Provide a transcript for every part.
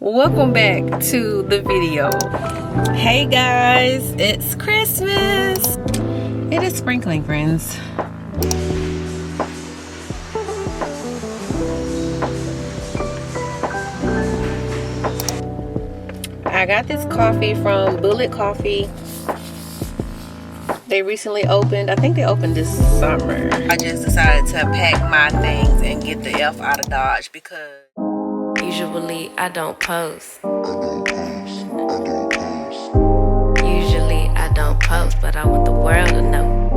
Welcome back to the video. Hey guys, it's Christmas. It is sprinkling, friends. I got this coffee from Bullet Coffee. They recently opened. I think they opened this summer. I just decided to pack my things and get the F out of Dodge because usually I don't post. Usually I don't post, but I want the world to know.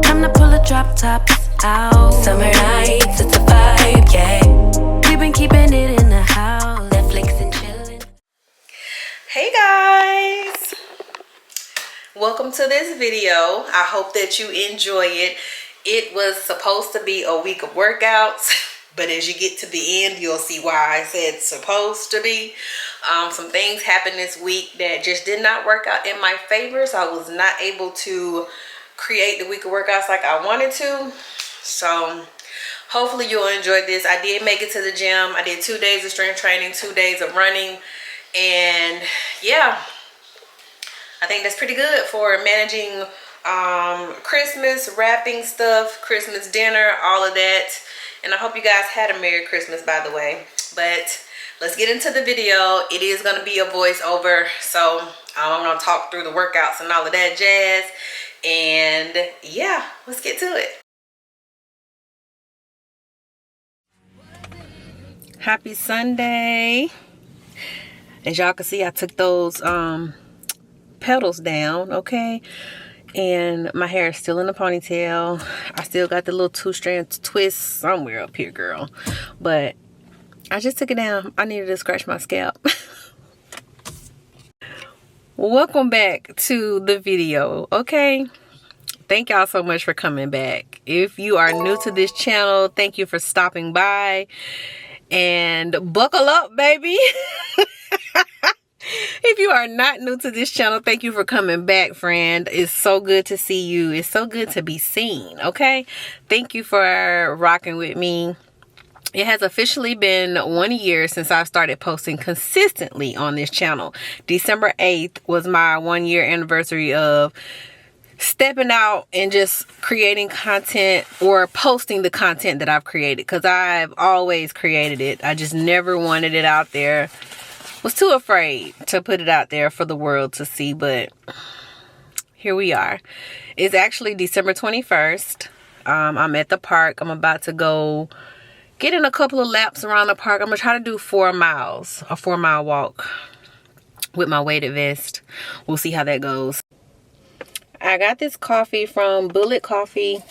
Time to pull a drop top out. Summer nights, it's a vibe, yeah. We've been keeping it in the house, Netflix and chilling. hey guys, welcome to this video. I hope that you enjoy it. It was supposed to be a week of workouts, but as you get to the end, you'll see why I said supposed to be. Some things happened this week that just did not work out in my favor, so I was not able to create the week of workouts like I wanted to. So hopefully you'll enjoy this. I did make it to the gym. I did 2 days of strength training, 2 days of running, and yeah, I think that's pretty good for managing Christmas, wrapping stuff, Christmas dinner, all of that. And I hope you guys had a Merry Christmas, by the way. But let's get into the video. It is going to be a voiceover, so I'm going to talk through the workouts and all of that jazz. And yeah, let's get to it. Happy Sunday. As y'all can see, I took those petals down, okay? And my hair is still in a ponytail. I still got the little 2-strand twist somewhere up here, girl. But I just took it down. I needed to scratch my scalp. Welcome back to the video, okay? Thank y'all so much for coming back. If you are new to this channel, thank you for stopping by. And buckle up, baby. If you are not new to this channel, thank you for coming back, friend. It's so good to see you. It's so good to be seen, okay? Thank you for rocking with me. It has officially been 1 year since I've started posting consistently on this channel. December 8th was my 1 year anniversary of stepping out and just creating content or posting the content that I've created, because I've always created it. I just never wanted it out there. Was too afraid to put it out there for the world to see, but here we are. It's actually December 21st. I'm at the park. I'm about to go get in a couple of laps around the park. I'm gonna try to do 4 miles, a 4-mile walk with my weighted vest. We'll see how that goes. I got this coffee from Bullet Coffee.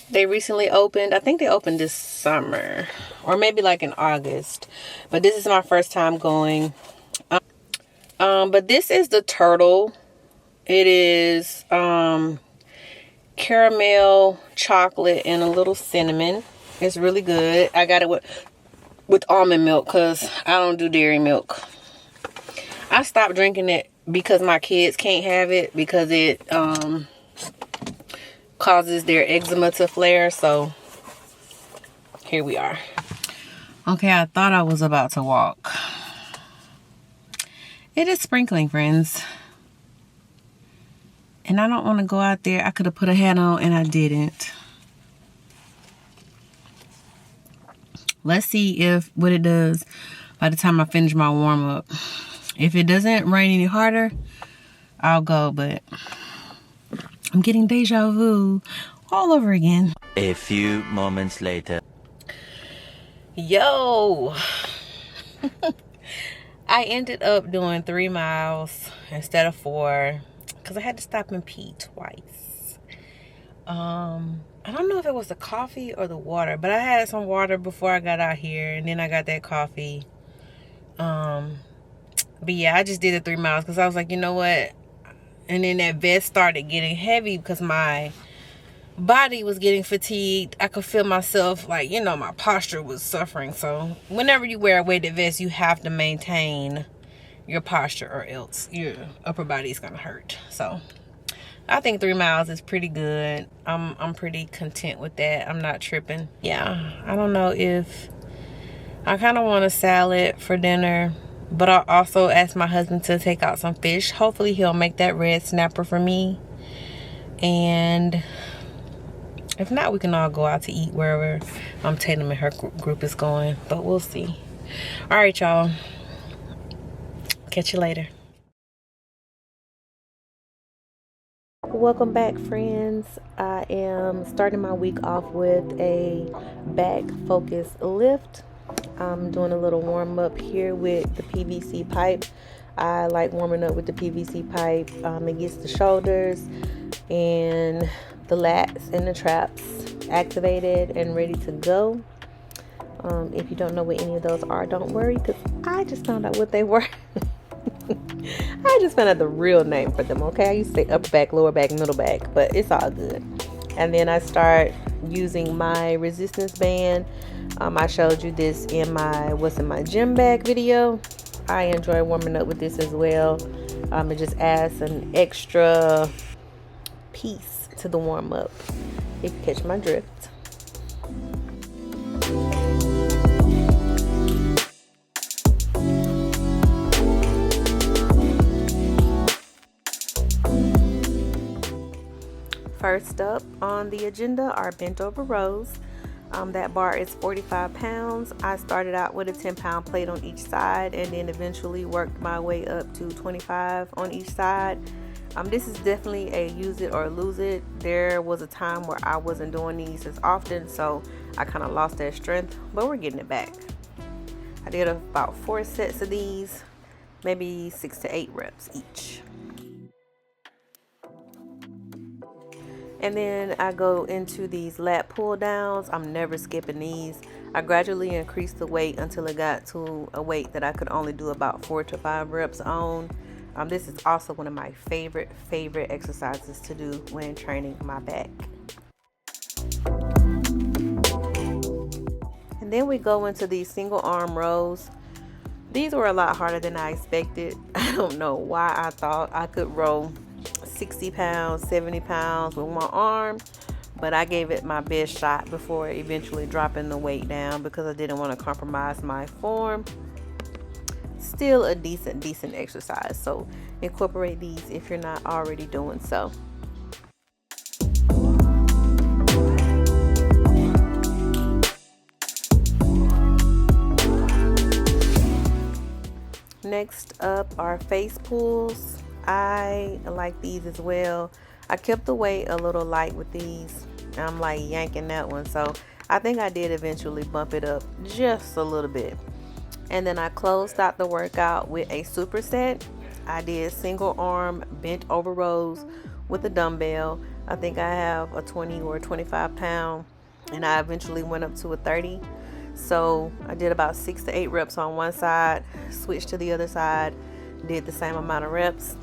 They recently opened. I think they opened this summer or maybe like in August, but this is my first time going. But this is the turtle. It is caramel, chocolate, and a little cinnamon. It's really good. I got it with almond milk because I don't do dairy milk. I stopped drinking it because my kids can't have it because it causes their eczema to flare. So here we are. Okay, I thought I was about to walk. It is sprinkling, friends. And I don't want to go out there. I could have put a hat on and I didn't. Let's see what it does by the time I finish my warm-up. If it doesn't rain any harder, I'll go, but I'm getting deja vu all over again. A few moments later. Yo. I ended up doing 3 miles instead of 4 because I had to stop and pee twice. I don't know if it was the coffee or the water, but I had some water before I got out here, and then I got that coffee. But yeah, I just did the 3 miles because I was like, you know what? And then that vest started getting heavy because my body was getting fatigued. I could feel myself, like, you know, my posture was suffering. So whenever you wear a weighted vest, you have to maintain your posture or else your upper body is gonna hurt. So I think 3 miles is pretty good. I'm pretty content with that. I'm not tripping. Yeah, I don't know if I kind of want a salad for dinner, but I also asked my husband to take out some fish. Hopefully he'll make that red snapper for me. And if not, we can all go out to eat wherever Tatum and her group is going, but we'll see. All right, y'all. Catch you later. Welcome back, friends. I am starting my week off with a back focus lift. I'm doing a little warm up here with the PVC pipe. I like warming up with the PVC pipe. It gets the shoulders and the lats and the traps activated and ready to go. If you don't know what any of those are, don't worry, because I just found out what they were. I just found out the real name for them, okay? I used to say upper back, lower back, middle back, but it's all good. And then I start using my resistance band. I showed you this in my what's in my gym bag video. I enjoy warming up with this as well. It just adds an extra piece to the warm up, if you catch my drift. First up on the agenda are bent over rows. That bar is 45 pounds. I started out with a 10-pound plate on each side and then eventually worked my way up to 25 on each side. This is definitely a use it or lose it. There was a time where I wasn't doing these as often, so I kind of lost that strength, but we're getting it back. I did about 4 sets of these, maybe 6 to 8 reps each. And then I go into these lat pull downs. I'm never skipping these. I gradually increased the weight until it got to a weight that I could only do about 4 to 5 reps on. This is also one of my favorite exercises to do when training my back. And then we go into these single arm rows. These were a lot harder than I expected. I don't know why I thought I could row 60 pounds, 70 pounds with one arm, but I gave it my best shot before eventually dropping the weight down because I didn't want to compromise my form. Still a decent exercise, so incorporate these if you're not already doing so. Next up are face pulls. I like these as well. I kept the weight a little light with these. I'm like yanking that one, so I think I did eventually bump it up just a little bit. And then I closed out the workout with a superset. I did single arm bent over rows with a dumbbell. I think I have a 20 or 25 pound, and I eventually went up to a 30. So I did about 6 to 8 reps on one side, switched to the other side, did the same amount of reps.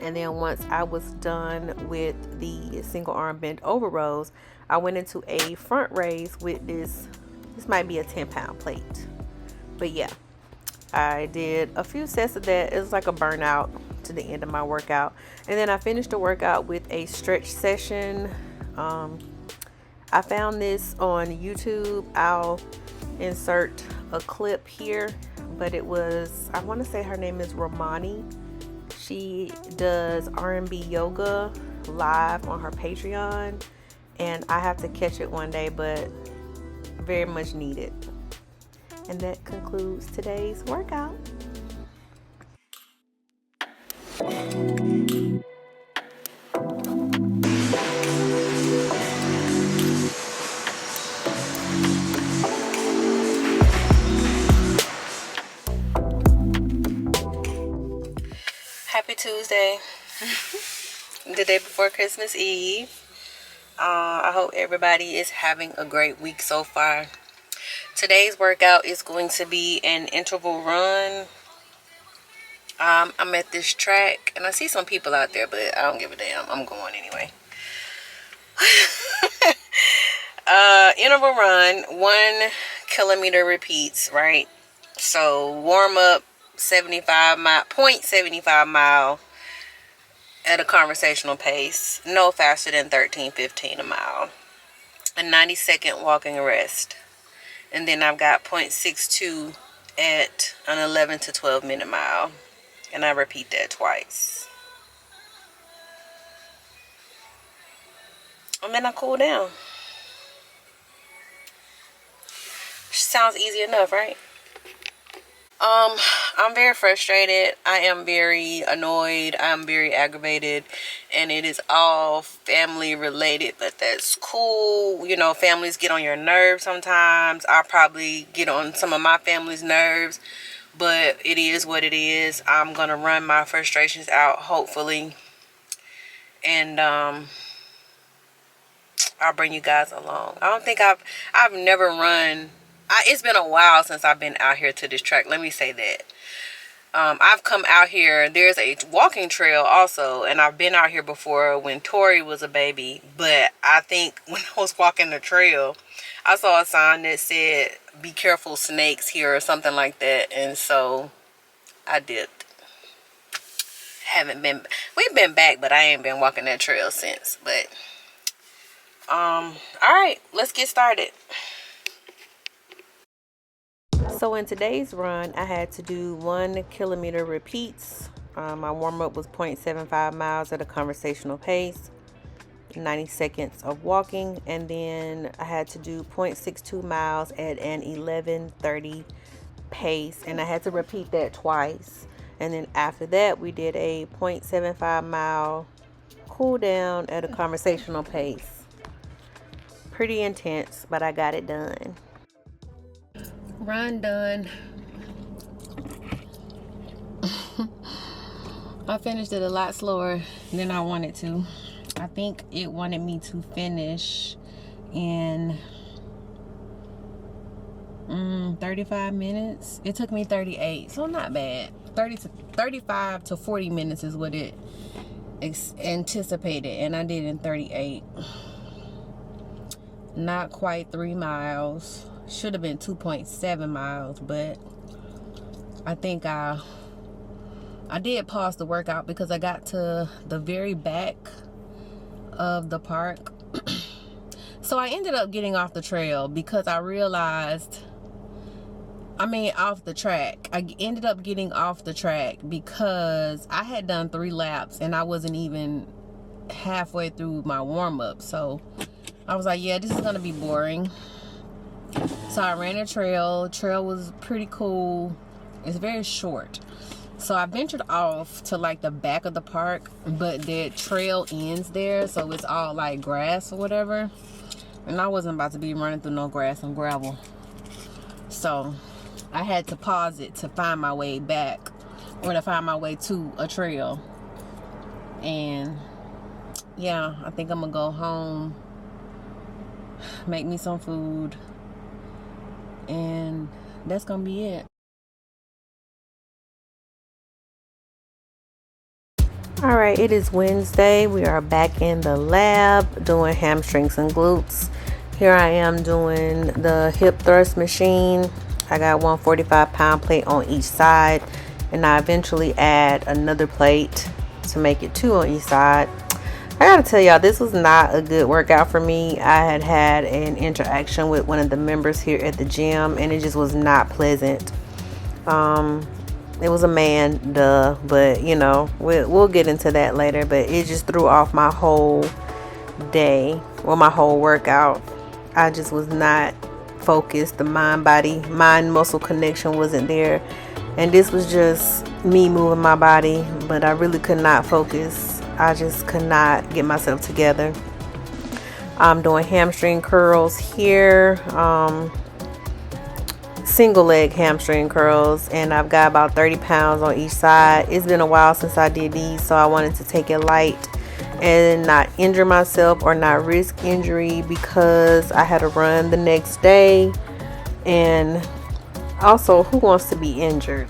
And then once I was done with the single arm bent over rows, I went into a front raise with this might be a 10-pound plate. But yeah, I did a few sets of that. It was like a burnout to the end of my workout. And then I finished the workout with a stretch session. I found this on YouTube. I'll insert a clip here, but it was, I want to say her name is Romani. She does R&B yoga live on her Patreon, and I have to catch it one day, but very much needed. And that concludes today's workout. Happy Tuesday, the day before Christmas Eve. I hope everybody is having a great week so far. Today's workout is going to be an interval run. I'm at this track and I see some people out there, but I don't give a damn. I'm going anyway. Interval run, 1 kilometer repeats, right? So warm up 0.75 mile at a conversational pace, no faster than 13:15 a mile. A 90-second walking rest. And then I've got 0.62 at an 11 to 12 minute mile. And I repeat that twice. And then I cool down. Sounds easy enough, right? I'm very frustrated. I am very annoyed. I'm very aggravated. And it is all family related, but that's cool. You know, families get on your nerves sometimes. I probably get on some of my family's nerves, but it is what it is. I'm gonna run my frustrations out, hopefully. And I'll bring you guys along. I don't think I've never run. It's been a while since I've been out here to this track. Let me say that. I've come out here. There's a walking trail also, and I've been out here before when Tori was a baby. But I think when I was walking the trail, I saw a sign that said, "Be careful, snakes here," or something like that. And so I dipped. We've been back, but I ain't been walking that trail since. But all right, let's get started. So in today's run, I had to do 1 kilometer repeats. My warm-up was 0.75 miles at a conversational pace, 90 seconds of walking, and then I had to do 0.62 miles at an 11:30 pace, and I had to repeat that twice. And then after that, we did a 0.75 mile cool down at a conversational pace. Pretty intense, but I got it done. Run done. I finished it a lot slower than I wanted to. I think it wanted me to finish in 35 minutes. It took me 38, so not bad. 35 to 40 minutes is what it anticipated, and I did in 38. Not quite 3 miles. Should have been 2.7 miles, but I think I did pause the workout because I got to the very back of the park. So I ended up getting off the trail because I realized, off the track. I ended up getting off the track because I had done 3 laps and I wasn't even halfway through my warm-up. So I was like, yeah, this is gonna be boring. So I ran a trail. Trail was pretty cool. It's very short. So I ventured off to like the back of the park, but the trail ends there, so it's all like grass or whatever. And I wasn't about to be running through no grass and gravel. So I had to pause it to find my way back, or to find my way to a trail. And yeah, I think I'm gonna go home, make me some food, and that's gonna be it. All right, it is Wednesday. We are back in the lab doing hamstrings and glutes. Here I am doing the hip thrust machine. I got 145-pound plate on each side, and I eventually add another plate to make it 2 on each side. I gotta tell y'all, this was not a good workout for me. I had an interaction with one of the members here at the gym, and it just was not pleasant. It was a man, duh, but you know, we'll get into that later. But it just threw off my whole day, well, my whole workout. I just was not focused. The mind muscle connection wasn't there, and this was just me moving my body, but I really could not focus. I just could not get myself together. I'm doing hamstring curls here, single leg hamstring curls, and I've got about 30 pounds on each side. It's been a while since I did these, so I wanted to take it light and not injure myself or not risk injury, because I had to run the next day, and also, who wants to be injured?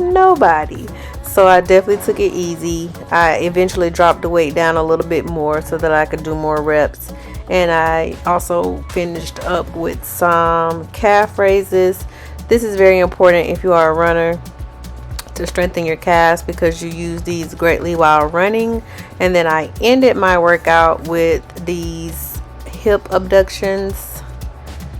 Nobody. So I definitely took it easy. I eventually dropped the weight down a little bit more so that I could do more reps. And I also finished up with some calf raises. This is very important if you are a runner, to strengthen your calves, because you use these greatly while running. And then I ended my workout with these hip abductions.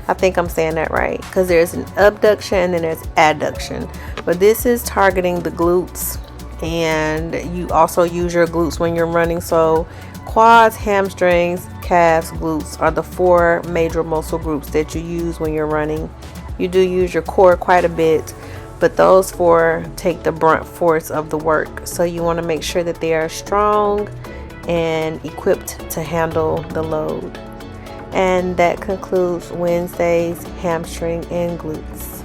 I think I'm saying that right, because there's an abduction and then there's adduction. But this is targeting the glutes, and you also use your glutes when you're running. So quads, hamstrings, calves, glutes are the 4 major muscle groups that you use when you're running. You do use your core quite a bit, but those 4 take the brunt force of the work. So you want to make sure that they are strong and equipped to handle the load. And that concludes Wednesday's hamstring and glutes.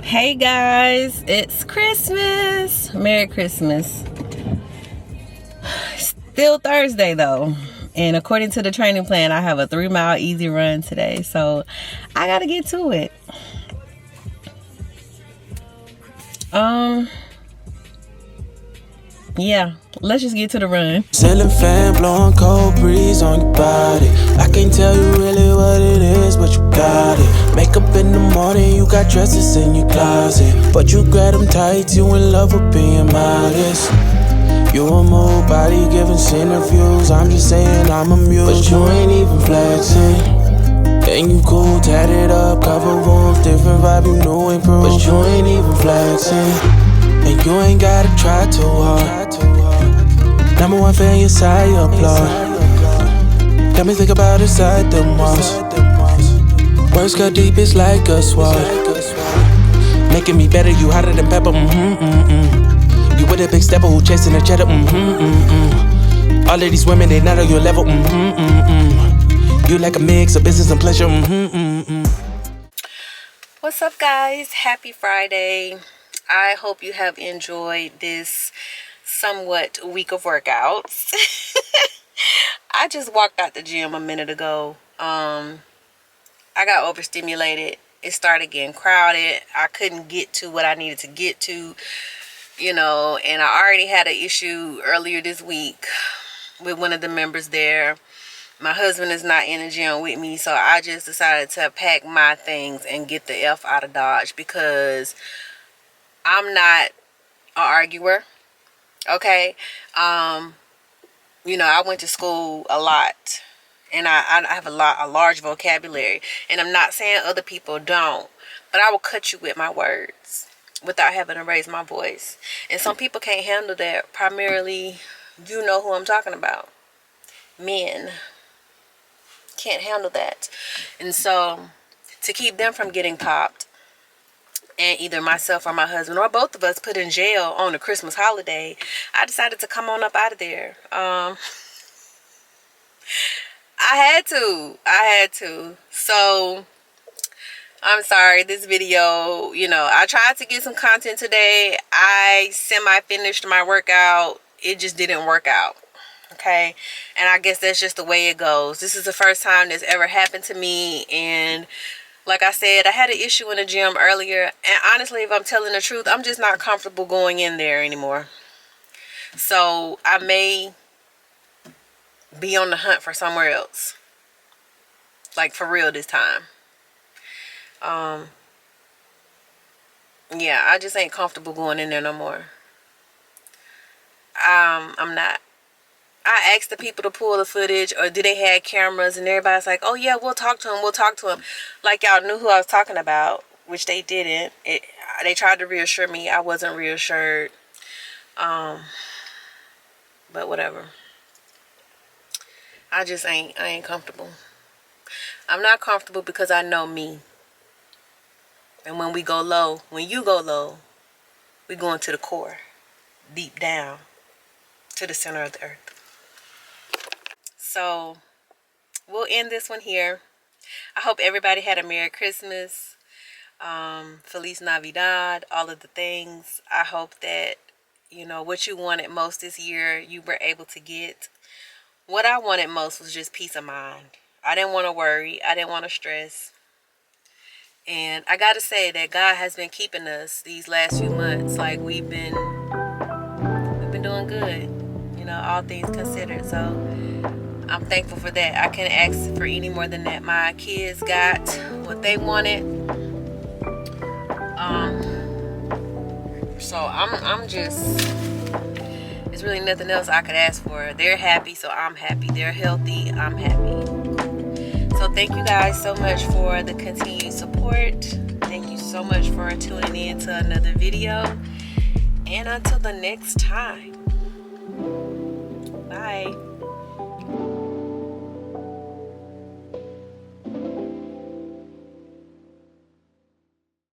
Hey guys, it's Christmas. Merry Christmas. Still Thursday though, and according to the training plan, I have a 3-mile easy run today, so I gotta get to it. Yeah, let's just get to the run. Ceiling fan blowing cold breeze on your body. I can't tell you really what it is, but you got it. Makeup in the morning, you got dresses in your closet, but you grab them tight, you in love with being modest. You a move body giving interviews, I'm just saying I'm amused, but you ain't even flexing. And you cool, tatted up, cover wounds, different vibe, you know improved, but you ain't even flexing. And you ain't gotta try too hard. Number 1 fan, your side, your applaud. Got me think about inside the walls. Words cut deep, it's like a sword. Making me better, you hotter than pepper, You with a big stepper who chasing the cheddar, All of these women, they not on your level, You like a mix of business and pleasure, What's up guys? Happy Friday. I hope you have enjoyed this somewhat week of workouts. I just walked out the gym a minute ago. I got overstimulated. It started getting crowded. I couldn't get to what I needed to get to, and I already had an issue earlier this week with one of the members there. My husband is not in the gym with me, so I just decided to pack my things and get the F out of Dodge, because I'm not an arguer, okay? I went to school a lot, and I have a large vocabulary, and I'm not saying other people don't, but I will cut you with my words without having to raise my voice. And some people can't handle that. Primarily, you know who I'm talking about. Men can't handle that. And so, to keep them from getting popped, and either myself or my husband or both of us put in jail on the Christmas holiday, I decided to come on up out of there. I had to. So I'm sorry, this video, I tried to get some content today. I semi-finished my workout. It just didn't work out. Okay, and I guess that's just the way it goes. This is the first time this ever happened to me, and like I said, I had an issue in the gym earlier, and honestly, if I'm telling the truth, I'm just not comfortable going in there anymore. So I may be on the hunt for somewhere else, like for real this time. Yeah, I just ain't comfortable going in there no more. I'm not. I asked the people to pull the footage, or do they have cameras, and everybody's like, oh yeah, we'll talk to him, like y'all knew who I was talking about, which they didn't. They tried to reassure me. I wasn't reassured. But whatever. I ain't comfortable. I'm not comfortable because I know me. And when you go low, we go into the core, deep down to the center of the earth. So we'll end this one here. I hope everybody had a Merry Christmas, Feliz Navidad, all of the things. I hope that, what you wanted most this year, you were able to get. What I wanted most was just peace of mind. I didn't want to worry. I didn't want to stress. And I got to say that God has been keeping us these last few months. Like, we've been doing good, all things considered. So I'm thankful for that. I can't ask for any more than that. My kids got what they wanted. So I'm just, There's really nothing else I could ask for. They're happy, so I'm happy. They're healthy, I'm happy. So thank you guys so much for the continued support. Thank you so much for tuning in to another video. And until the next time, bye.